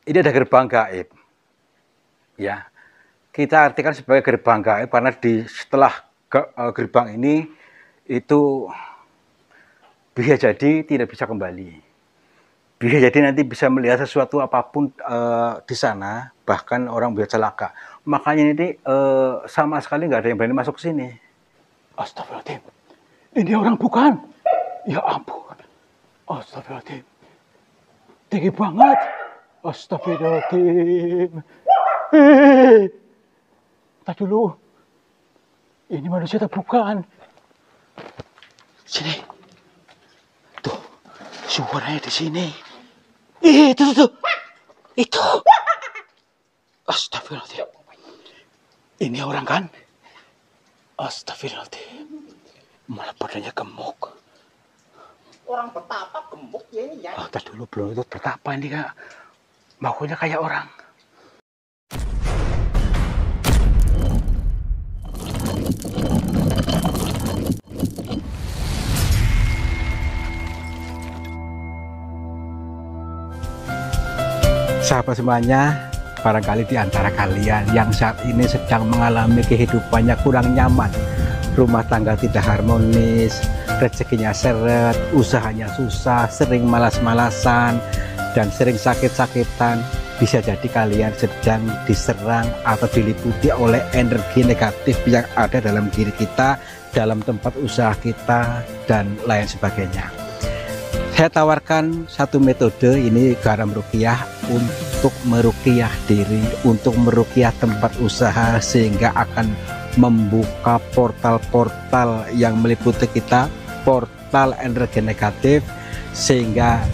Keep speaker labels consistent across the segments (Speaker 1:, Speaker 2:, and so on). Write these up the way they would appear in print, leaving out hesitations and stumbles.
Speaker 1: Ini ada gerbang gaib. Ya, kita artikan sebagai gerbang gaib karena setelah gerbang ini itu bisa jadi tidak bisa kembali. Bisa jadi nanti bisa melihat sesuatu apapun di sana, bahkan orang bisa celaka. Makanya ini sama sekali nggak ada yang berani masuk ke sini. Astagfirullahaladzim, ini orang bukan? Ya ampun, astagfirullahaladzim, tinggi banget. Astagfirullahaladzim. Tak dulu, ini manusia tak bukan? Sini, tuh suaranya di sini. Itu. Astagfirullahaladzim. Ini orang kan? Astagfirullahaladzim. Malah badannya gemuk.
Speaker 2: Orang betapa gemuk ya ini ya.
Speaker 1: Tak dulu, belum itu betapa ini kak. Maunya kayak orang. Sahabat semuanya, barangkali di antara kalian yang saat ini sedang mengalami kehidupannya kurang nyaman, rumah tangga tidak harmonis, rezekinya seret, usahanya susah, sering malas-malasan, dan sering sakit-sakitan, bisa jadi kalian sedang diserang atau diliputi oleh energi negatif yang ada dalam diri kita, dalam tempat usaha kita, dan lain sebagainya. Saya tawarkan satu metode, ini garam ruqyah, untuk meruqyah diri, untuk meruqyah tempat usaha, sehingga akan membuka portal-portal yang meliputi kita, portal energi negatif, sehingga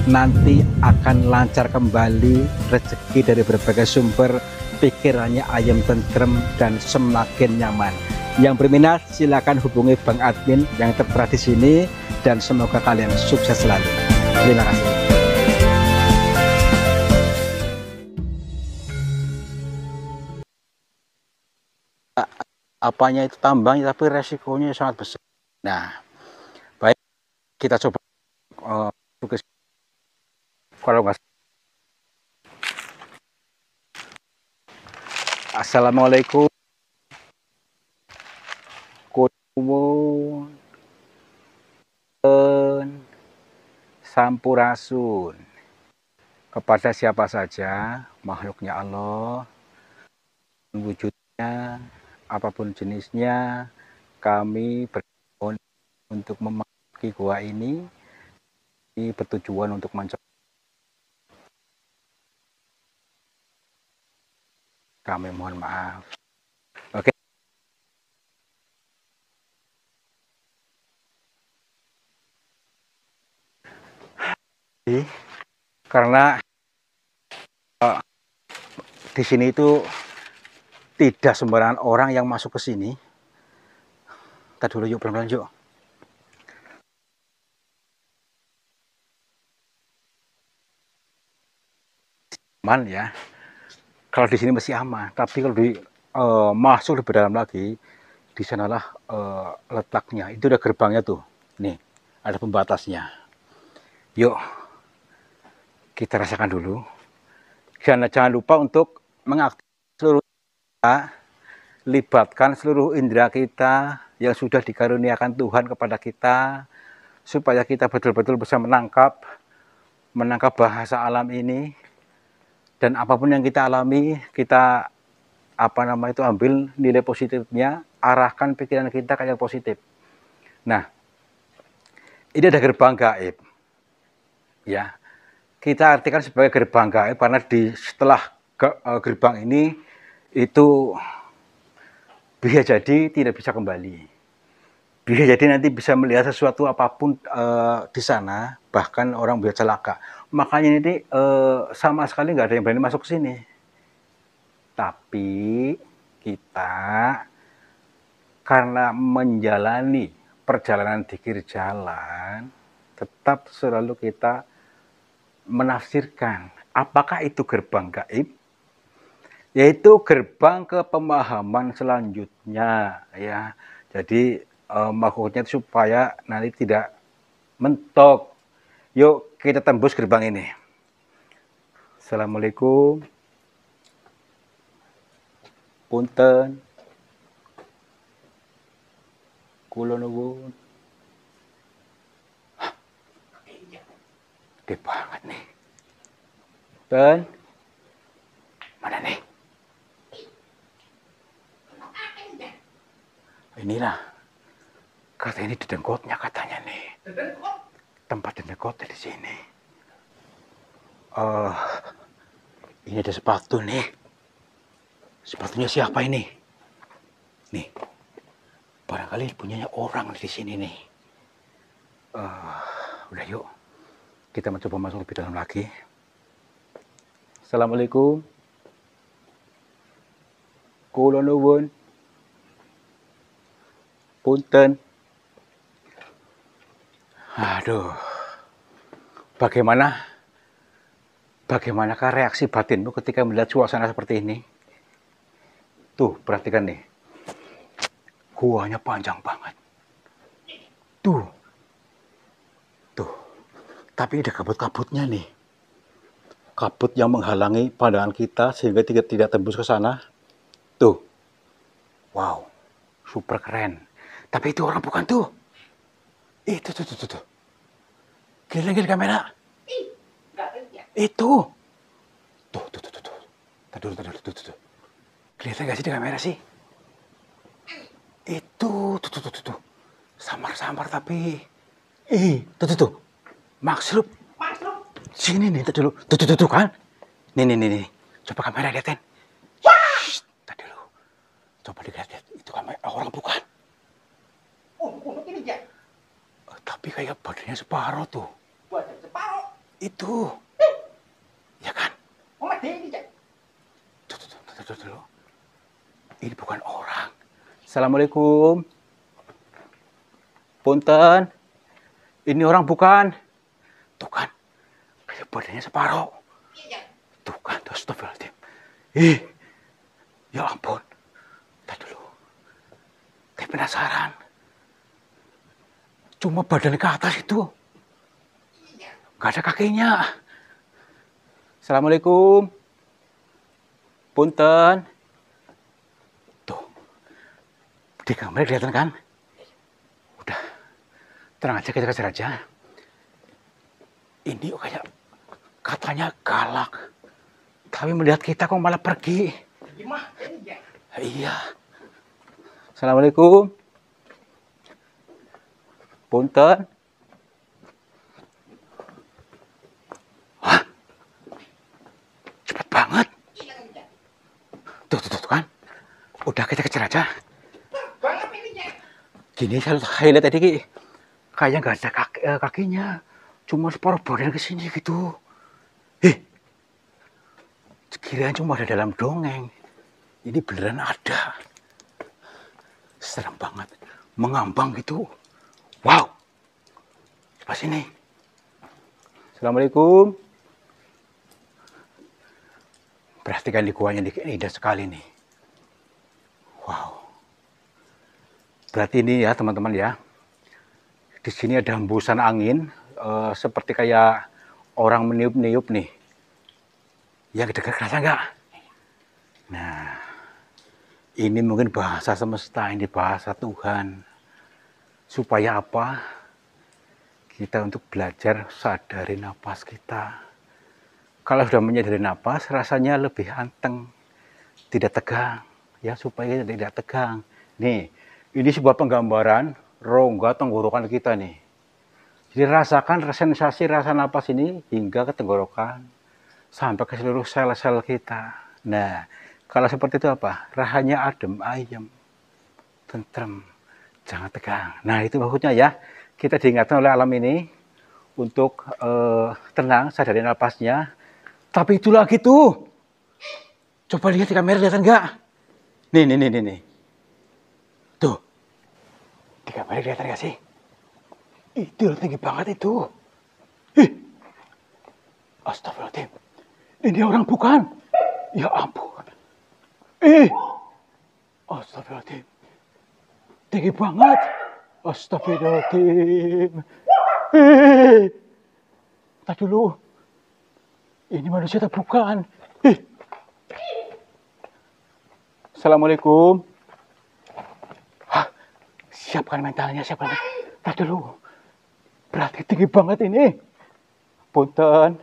Speaker 1: nanti akan lancar kembali rezeki dari berbagai sumber, pikirannya ayam tentrem dan semakin nyaman. Yang berminat silakan hubungi Bang Admin yang tertera di sini, dan semoga kalian sukses selalu. Terima kasih. Apanya itu tambang, tapi resikonya sangat besar. Nah, baik, kita coba kalau nggak. Assalamualaikum. Sampurasun kepada siapa saja makhluknya Allah, wujudnya apapun jenisnya, kami bermohon untuk memasuki gua ini bertujuan untuk mencoba. Kami mohon maaf. Oke. Karena di sini itu tidak sembarangan orang yang masuk ke sini. Kita dulu yuk, pelan-pelan yuk. Aman ya. Kalau di sini masih aman, tapi kalau masuk lebih dalam lagi, di sanalah letaknya. Itu udah gerbangnya tuh. Nih, ada pembatasnya. Yuk, kita rasakan dulu. Jangan lupa untuk mengaktifkan seluruh kita, libatkan seluruh indera kita yang sudah dikaruniakan Tuhan kepada kita, supaya kita betul-betul bisa menangkap bahasa alam ini, dan apapun yang kita alami, kita ambil nilai positifnya, arahkan pikiran kita ke yang positif. Nah, ini ada gerbang gaib. Ya, kita artikan sebagai gerbang gaib karena setelah gerbang ini itu bisa jadi tidak bisa kembali. Bisa jadi nanti bisa melihat sesuatu apapun di sana, bahkan orang bisa celaka. Makanya ini sama sekali nggak ada yang berani masuk ke sini. Tapi kita karena menjalani perjalanan dikir jalan, tetap selalu kita menafsirkan apakah itu gerbang gaib, yaitu gerbang ke pemahaman selanjutnya ya. Jadi makhluknya supaya nanti tidak mentok. Yuk kita tembus gerbang ini. Assalamualaikum. Punten. Kula nuwun. Gede banget nih. Punten. Mana nih? Inilah. Kata ini dedengkotnya katanya nih. Tempat dedengkotnya di sini. Ini ada sepatu nih. Sepatunya siapa ini? Nih. Barangkali punyanya orang di sini nih. Udah yuk. Kita mencoba masuk lebih dalam lagi. Assalamualaikum. Kula nuwun. Punten. Aduh. Bagaimanakah reaksi batinmu ketika melihat suasana seperti ini? Tuh, perhatikan nih. Guanya panjang banget. Tuh. Tapi ada kabut-kabutnya nih. Kabut yang menghalangi pandangan kita sehingga tidak tembus ke sana. Tuh. Wow. Super keren. Tapi itu orang bukan tuh. Itu tuh. Gila kamera. Itu. Tuh. Tadul. Kelihatan gak sih di kamera sih? Itu. Tuh. Samar-samar tapi. Tuh. Maksud. Sini nih, dulu. Tuh kan. Nih. Coba kamera liatin. Tadi dulu. Coba dilihat. Itu kamera orang bukan.
Speaker 2: Ini ya.
Speaker 1: Tapi kayak badannya separuh tuh.
Speaker 2: Badan separuh.
Speaker 1: Itu. Ya kan?
Speaker 2: Ini ya.
Speaker 1: Tuh dulu. Ini bukan orang. Assalamualaikum. Punten. Ini orang bukan. Tuh kan. Kayak badannya separuh. Tuh kan. Astagfirullahaladzim. Ya ampun. Tadi dulu. Kayak penasaran. Cuma badan ke atas itu. Gak ada kakinya. Assalamualaikum. Punten. Tuh. Di kamera kelihatan kan? Udah. Tenang aja, kita kejar aja. Ini kayak katanya galak. Tapi melihat kita kok malah pergi.
Speaker 2: Gimana ini ya?
Speaker 1: Iya. Assalamualaikum. Punten. Hah? Cepet banget. Tuh kan. Udah kita kejar aja.
Speaker 2: Banget ini ya.
Speaker 1: Gini saya lihat tadi kayaknya nggak ada kakinya. Cuma separuh badan ke sini gitu. Kirain cuma ada dalam dongeng. Ini beneran ada. Serem banget. Mengambang gitu. Wow. Coba sini. Assalamualaikum. Perhatikan di guanya ini indah sekali nih. Wow. Berarti ini ya teman-teman ya. Di sini ada hembusan angin. Seperti kayak orang meniup-niup nih. Yang dekat kerasa nggak? Nah. Ini mungkin bahasa semesta, ini bahasa Tuhan. Supaya apa? Kita untuk belajar sadari napas kita. Kalau sudah menyadari napas, rasanya lebih anteng. Tidak tegang. Ya, supaya kita tidak tegang. Nih, ini sebuah penggambaran rongga tenggorokan kita nih. Jadi rasakan sensasi rasa napas ini hingga ke tenggorokan. Sampai ke seluruh sel-sel kita. Nah, kalau seperti itu apa? Rasanya adem, ayem, tentrem, jangan tegang. Nah itu maksudnya ya, kita diingatkan oleh alam ini untuk tenang, sadari napasnya. Tapi itu lagi tuh. Coba lihat di kamera, lihat enggak? Nih. Tuh. Di kamera kelihatan enggak sih? Itu tinggi banget itu. Astagfirullahaladzim. Ini orang bukan? Ya ampun. Astagfirullahaladzim. Tinggi banget. Astagfirullahaladzim. Tadi dulu. Ini manusia atau bukan? Ih. Assalamualaikum. Hah, siapkan mentalnya, siapkan. Tadi dulu. Berarti tinggi banget ini. Punten.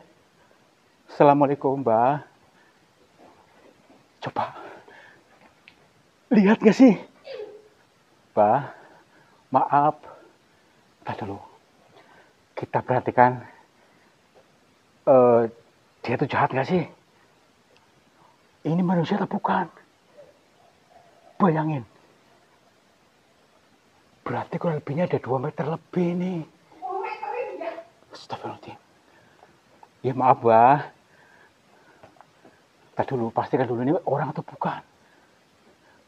Speaker 1: Assalamualaikum, Mbak. Coba. Lihat gak sih? Mbak, maaf. Tadi dulu. Kita perhatikan. Dia tuh jahat gak sih? Ini manusia atau bukan? Bayangin. Berarti kurang lebihnya ada 2 meter lebih nih. Astagfirullahaladzim. Ya maaf, Mbak. Tadi dulu, pastikan dulu ini orang atau bukan.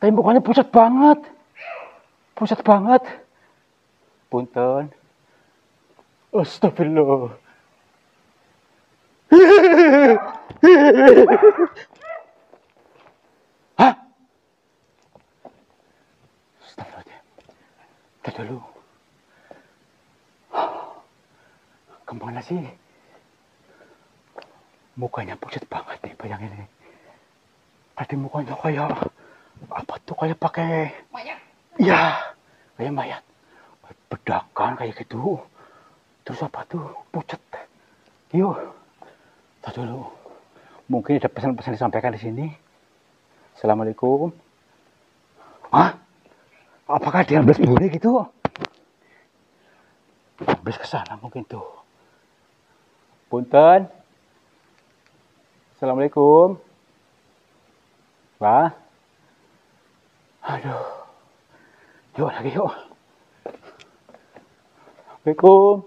Speaker 1: Tapi mukanya pucat banget. Pucat banget. Punten. Astagfirullah. Hah? Astagfirullahaladzim. Tadi dulu. Kemana sih? Mukanya pucat banget nih, bayangin nih. Tadi mukanya kayak apa tuh, kayak pakai
Speaker 2: Mayat.
Speaker 1: ya, kayak mayat. Bedakan kayak gitu. Terus apa tuh? Pucat. Yuk. Tadi dulu. Mungkin ada pesan-pesan disampaikan di sini. Assalamualaikum. Hah? Apakah dia ambil buri gitu? Ambil ke sana mungkin tuh. Punten. Assalamualaikum. Mbak. Aduh. Yuk lagi yuk. Assalamualaikum.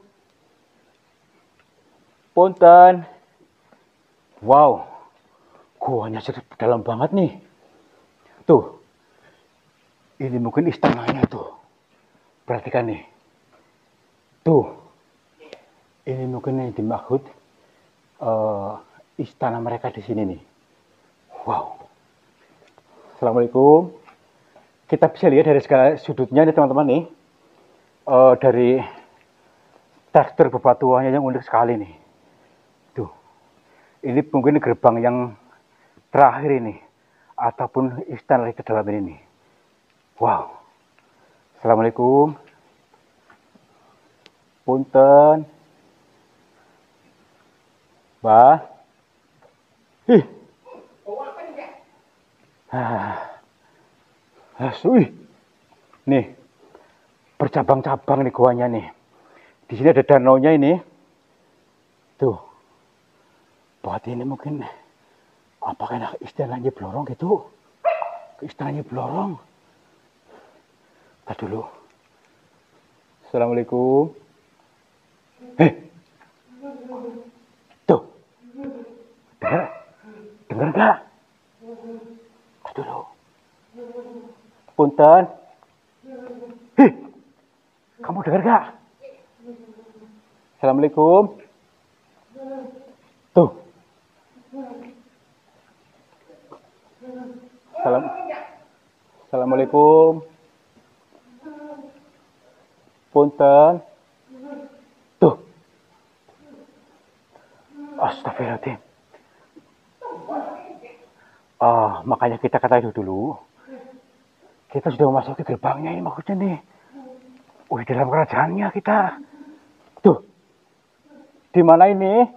Speaker 1: Punten. Wow. Guanya dalam banget nih. Tuh. Ini mungkin istananya tuh. Perhatikan nih. Tuh. Ini mungkin yang dimaksud istana mereka di sini nih. Wow. Assalamualaikum. Kita bisa lihat dari segala sudutnya nih teman-teman nih. Dari tekstur bebatuannya yang unik sekali nih. Tuh. Ini mungkin gerbang yang terakhir ini. Ataupun istana ke dalam ini nih. Wow. Assalamualaikum. Punten. Mbak. Ih. Wih. Nih. Bercabang-cabang nih guanya nih. Di sini ada danaunya ini. Tuh. Buat ini mungkin apakah istilahnya Blorong gitu? Istilahnya Blorong. Tadi dulu. Assalamualaikum. Tuh. Dengar nggak? Tadi dulu. Punten. Kamu dengar nggak? Assalamualaikum. Tuh. Assalamualaikum. Punten. Tuh. Astagfirullahaladzim. Makanya kita kata itu dulu. Kita sudah memasuki gerbangnya ini maksudnya nih. Wih, dalam kerajaannya kita. Tuh. Di mana ini?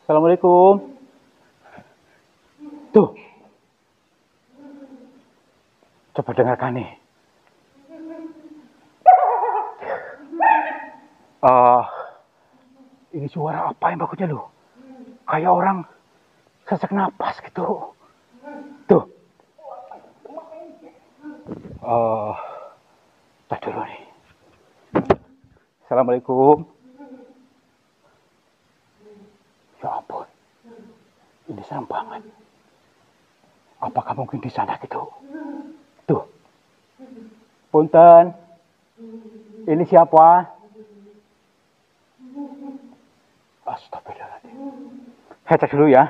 Speaker 1: Assalamualaikum. Tuh. Coba dengarkan nih. Ini suara apa yang bagusnya loh? Kayak orang sesak napas gitu. Tuh. Tak dulu nih. Assalamualaikum. Ya ampun. Ini serem banget. Apakah mungkin di sana gitu? Tuh. Punten. Ini siapa? Astagfirullahaladzim. Saya cek dulu ya.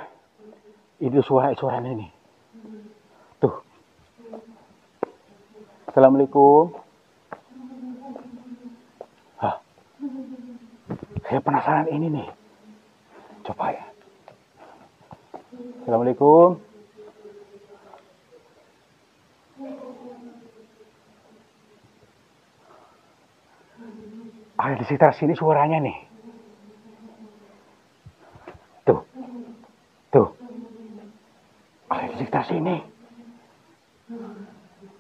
Speaker 1: Itu suara ini. Tuh. Assalamualaikum. Hah. Saya penasaran ini nih. Coba ya. Assalamualaikum. Ada di sekitar sini suaranya nih. Tuh, tuh. Ada di sekitar sini.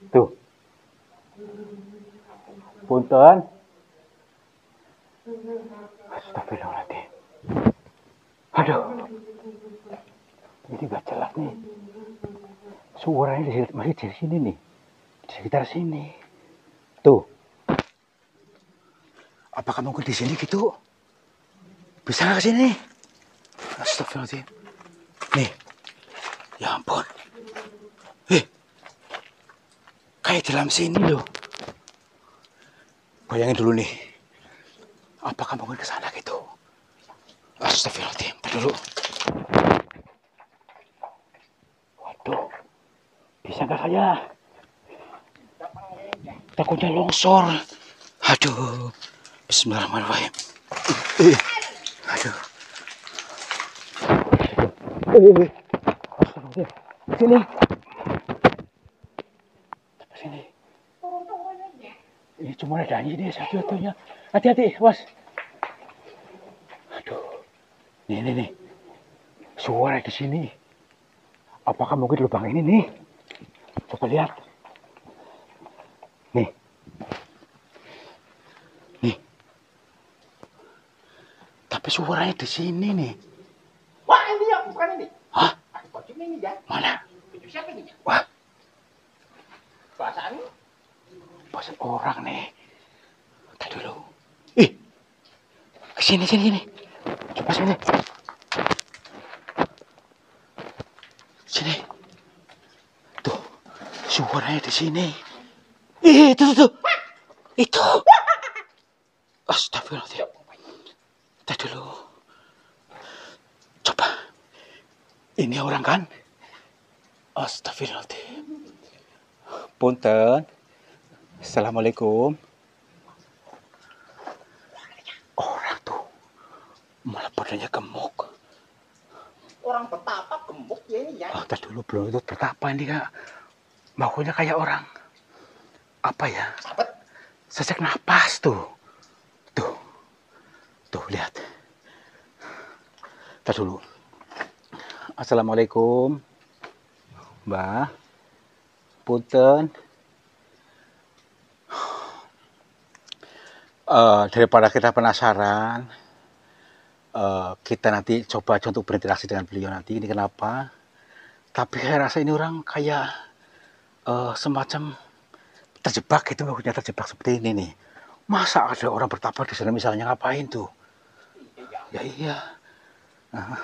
Speaker 1: Tuh. Punten. Astagfirullahaladzim. Aduh. Ini gak jelas nih. Suaranya masih di sini nih. Di sekitar sini. Tuh. Apakah mungkin di sini gitu? Bisa nggak ke sini? Astagfirullahaladzim. Nih. Ya ampun. Kayak dalam sini loh. Bayangin dulu nih. Apakah mungkin ke sana gitu? Astagfirullahaladzim. Ntar dulu. Waduh. Bisa nggak saya? Takutnya longsor. Aduh. Bismillahirrahmanirrahim. Aduh. Astagfirullahaladzim. Sini. Sini. Ini cuma ada ini satu-satunya. Hati-hati, bos. Aduh. Nih. Suara di sini. Apakah mungkin lubang ini nih? Coba lihat. Nih. Tapi suaranya di sini nih.
Speaker 2: Wah, ini ya, bukan ini.
Speaker 1: Hah?
Speaker 2: Ada baju ini ya.
Speaker 1: Mana?
Speaker 2: Baju siapa ini ya?
Speaker 1: Wah,
Speaker 2: Perasaan
Speaker 1: bosan orang nih. Tadi dulu. Ih, sini. Coba sini. Sini. Tuh, suaranya di sini. Ih, itu. Itu. Astagfirullahaladzim. Tadi dulu. Coba. Ini orang kan? Astagfirullahaladzim. Punten. Assalamualaikum. Orang tuh malah badannya gemuk.
Speaker 2: orang betapa gemuk ya ini ya.
Speaker 1: Oh, tadi dulu belum itu betapa ini kak. Maunya kayak orang apa ya?
Speaker 2: Sahabat,
Speaker 1: Sesak napas tuh. Tuh lihat. Tadi dulu. Assalamualaikum, Mbak. Punten. Daripada kita penasaran, kita nanti coba aja untuk berinteraksi dengan beliau nanti. Ini kenapa? Tapi saya rasa ini orang kayak semacam terjebak gitu, maksudnya terjebak seperti ini nih. Masa ada orang bertapa di sana misalnya, ngapain tuh? Ya iya.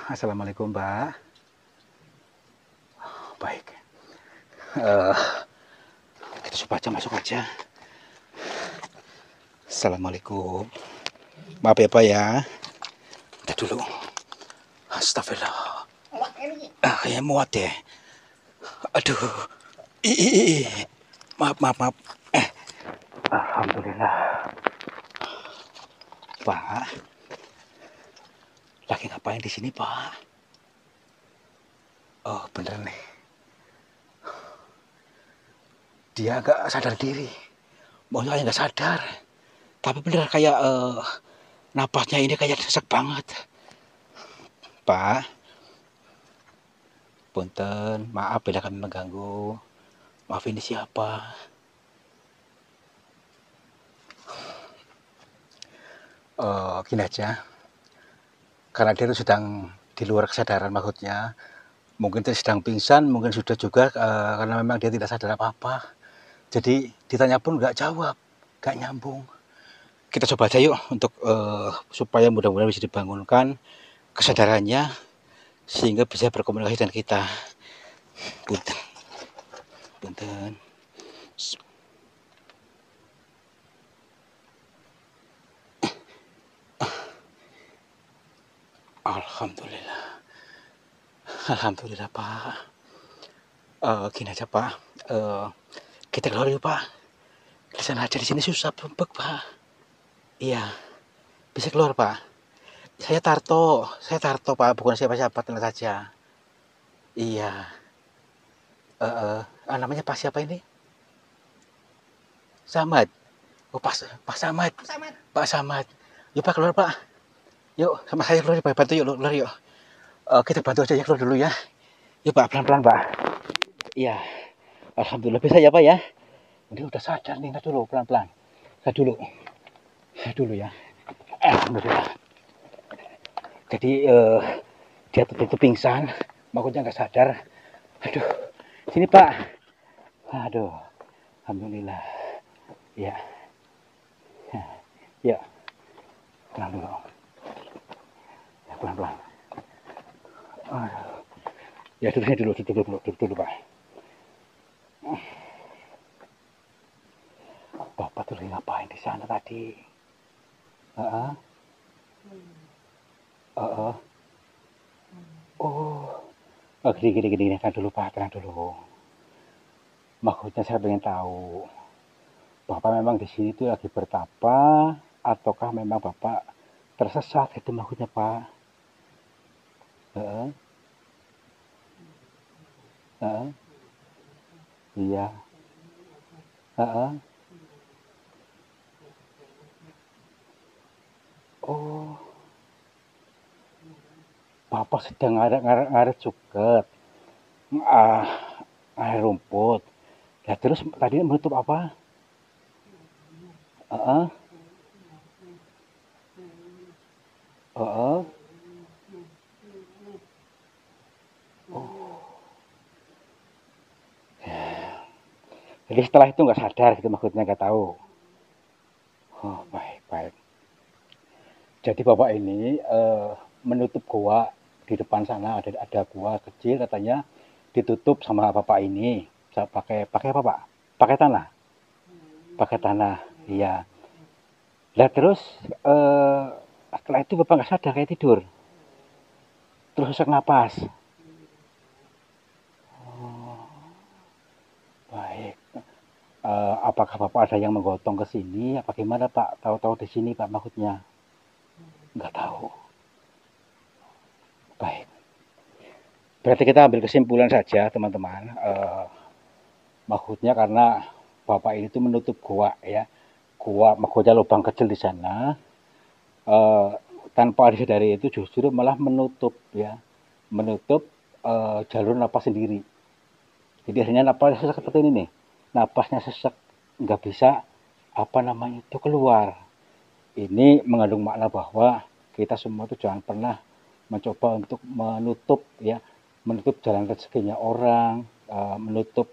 Speaker 1: Assalamualaikum, Mbak. Baik. Kita coba aja masuk aja. Assalamualaikum. Maaf ya Pak ya. Kita dulu. Astagfirullah.
Speaker 2: muat ini.
Speaker 1: Kayaknya muat ya. Aduh. Maaf. Alhamdulillah. Pak. Lagi ngapain di sini, Pak? Oh, bener nih. Dia agak sadar diri. Maunya kayak nggak sadar. Tapi bener kayak napasnya ini kayak sesek banget. Pak. Punten, maaf bila kami mengganggu. Maaf ini siapa? Gini aja. Karena dia itu sedang di luar kesadaran maksudnya. Mungkin dia sedang pingsan, mungkin sudah juga karena memang dia tidak sadar apa-apa. Jadi ditanya pun nggak jawab, nggak nyambung. Kita coba aja yuk untuk supaya mudah-mudahan bisa dibangunkan kesadarannya sehingga bisa berkomunikasi dengan kita. Punten. Alhamdulillah Pak. Gini aja Pak. Kita keluar yuk Pak. Di sana aja, di sini susah bembek Pak. Iya, bisa keluar Pak. Saya Tarto Pak, bukan siapa-siapa, tenang saja. Iya, namanya Pak siapa ini? Samad. Oh Pak Samad,
Speaker 2: Sama.
Speaker 1: Pak Samad. Yuk Pak keluar Pak, yuk sama saya keluar Pak, bantu yuk keluar yuk. Kita bantu aja ya keluar dulu ya. Yuk Pak, pelan-pelan Pak. Iya, Alhamdulillah bisa ya Pak ya. Ini udah sadar nih, dulu pelan-pelan. Saya dulu ya. Alhamdulillah. Jadi dia itu pingsan, makanya nggak sadar. Aduh, sini Pak. Aduh, Alhamdulillah. Ya, ya, pelan dulu. Ya, pelan-pelan. Ya, duduk dulu Pak. Bapak tuh lagi ngapain di sana tadi? Heeh. Heeh. Oh, gini, tenang dulu Pak, tenang dulu. Maksudnya saya pengen tahu, Bapak memang di sini tuh lagi bertapa, ataukah memang Bapak tersesat itu maksudnya Pak? Heeh. Heeh. Iya. Heeh. Oh, Bapak sedang ngaret suket, ah, air rumput. Ya terus tadi menutup apa? Heeh. Heeh. Jadi setelah itu nggak sadar gitu maksudnya, nggak tahu. Oh, baik, baik. Jadi Bapak ini menutup gua di depan sana, ada gua kecil katanya ditutup sama Bapak ini. Pakai apa Pak? Pakai tanah. Pakai tanah. Iya. Lah terus eh, setelah itu Bapak nggak sadar kayak tidur. Terus sesak napas. Baik. Apakah Bapak ada yang menggotong ke sini? Apa gimana Pak? Tahu-tahu di sini Pak maksudnya? Nggak tahu. Baik. Berarti kita ambil kesimpulan saja teman-teman. Maksudnya karena Bapak ini tuh menutup gua ya. Gua maksudnya lubang kecil di sana. Eh, Tanpa disadari itu justru malah menutup ya. Menutup jalur napas sendiri. Jadi akhirnya napas sesak seperti ini nih. Napasnya sesak, nggak bisa apa namanya itu keluar. Ini mengandung makna bahwa kita semua itu jangan pernah mencoba untuk menutup ya, menutup jalan rezekinya orang, menutup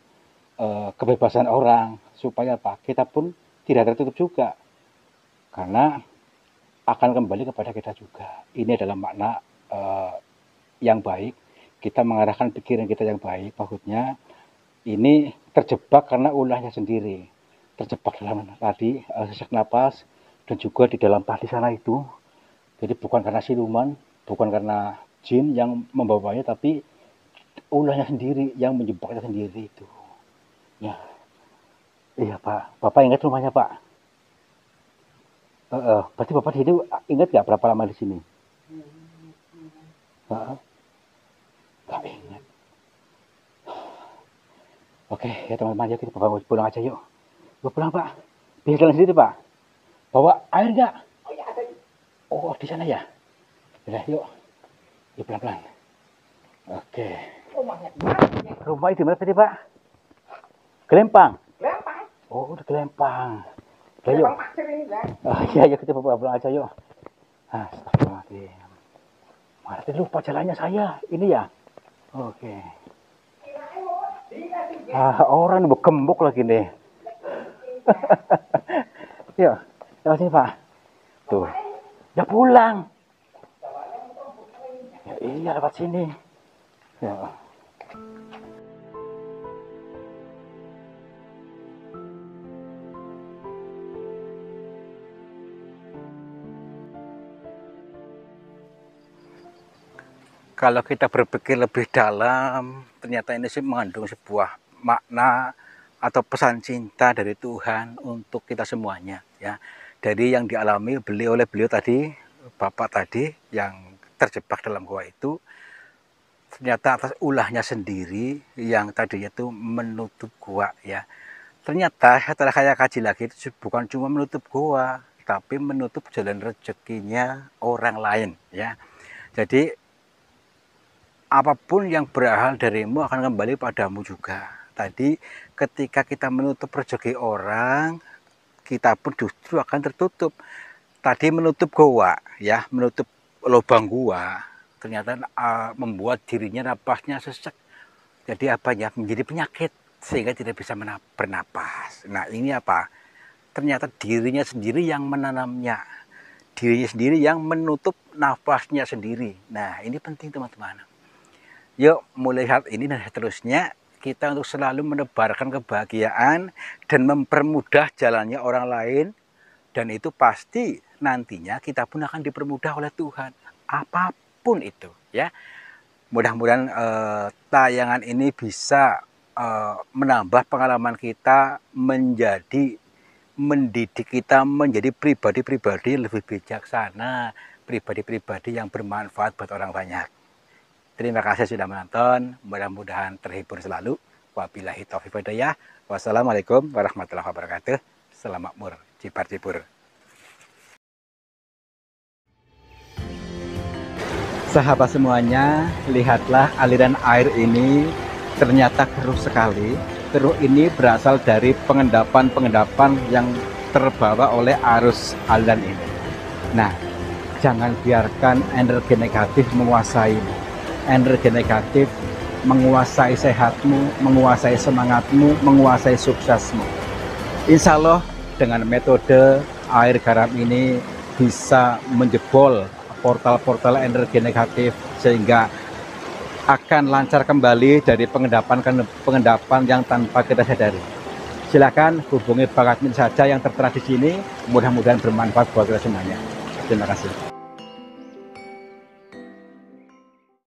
Speaker 1: kebebasan orang, supaya apa? Kita pun tidak tertutup juga, karena akan kembali kepada kita juga. Ini adalah makna yang baik. Kita mengarahkan pikiran kita yang baik, maksudnya ini terjebak karena ulahnya sendiri, terjebak dalam tadi sesak napas, dan juga di dalam tadi sana itu. Jadi bukan karena siluman, bukan karena jin yang membawanya, tapi ulahnya sendiri yang menjebaknya sendiri itu. Ya, iya Pak. Bapak ingat rumahnya Pak? Berarti Bapak di sini ingat nggak berapa lama di sini? Nggak ingat. Oke, ya teman-teman, yuk kita pulang aja yuk. Yuk pulang Pak. Bisa jalan sendiri Pak. Bawa air nggak?
Speaker 2: Oh ya ada.
Speaker 1: Oh di sana ya. Udah yuk. Yuk pelan-pelan. Oke.
Speaker 2: Rumahnya di mana?
Speaker 1: Rumah di mana tadi Pak? Gelempang.
Speaker 2: Gampang.
Speaker 1: Oh udah Gelempang. Udah yuk.
Speaker 2: Gampang pasir ini lah.
Speaker 1: Oh iya yuk kita pulang aja yuk. Astagfirullahaladzim. Malah tadi lupa jalannya saya. Ini ya. Oke. Orang gembok lagi nih. Yuk, lewat sini Pak. Tuh. Ya pulang. Ya, iya lewat sini. Ya. Kalau kita berpikir lebih dalam, ternyata ini sih mengandung sebuah makna atau pesan cinta dari Tuhan untuk kita semuanya ya. Dari yang dialami oleh beliau tadi, bapak tadi yang terjebak dalam gua itu, ternyata atas ulahnya sendiri yang tadinya itu menutup gua ya. Ternyata setelah saya kaji lagi itu bukan cuma menutup gua, tapi menutup jalan rezekinya orang lain ya. Jadi apapun yang berasal darimu akan kembali padamu juga. Tadi ketika kita menutup rezeki orang, kita pun justru akan tertutup. Tadi menutup gua ya, menutup lubang gua, ternyata membuat dirinya napasnya sesek. Jadi apa ya, menjadi penyakit sehingga tidak bisa bernapas. Nah ini apa? Ternyata dirinya sendiri yang menanamnya, dirinya sendiri yang menutup nafasnya sendiri. Nah ini penting teman-teman. Yuk mulai saat ini dan seterusnya kita untuk selalu menebarkan kebahagiaan dan mempermudah jalannya orang lain, dan itu pasti nantinya kita pun akan dipermudah oleh Tuhan apapun itu ya. Mudah-mudahan tayangan ini bisa menambah pengalaman kita, mendidik kita menjadi pribadi-pribadi yang lebih bijaksana, pribadi-pribadi yang bermanfaat buat orang banyak. Terima kasih sudah menonton, mudah-mudahan terhibur selalu. Wabillahi taufiq wal hidayah. Wassalamualaikum warahmatullahi wabarakatuh. Selamat makmur, cipar-cipur. Sahabat semuanya, lihatlah aliran air ini ternyata keruh sekali. Keruh ini berasal dari pengendapan-pengendapan yang terbawa oleh arus aliran ini. Nah, jangan biarkan energi negatif menguasaimu. Energi negatif menguasai sehatmu, menguasai semangatmu, menguasai suksesmu. Insya Allah dengan metode air garam ini bisa menjebol portal-portal energi negatif sehingga akan lancar kembali dari pengendapan yang tanpa kita sadari. Silakan hubungi Bang Admin saja yang tertera di sini. Mudah-mudahan bermanfaat buat kita semuanya. Terima kasih.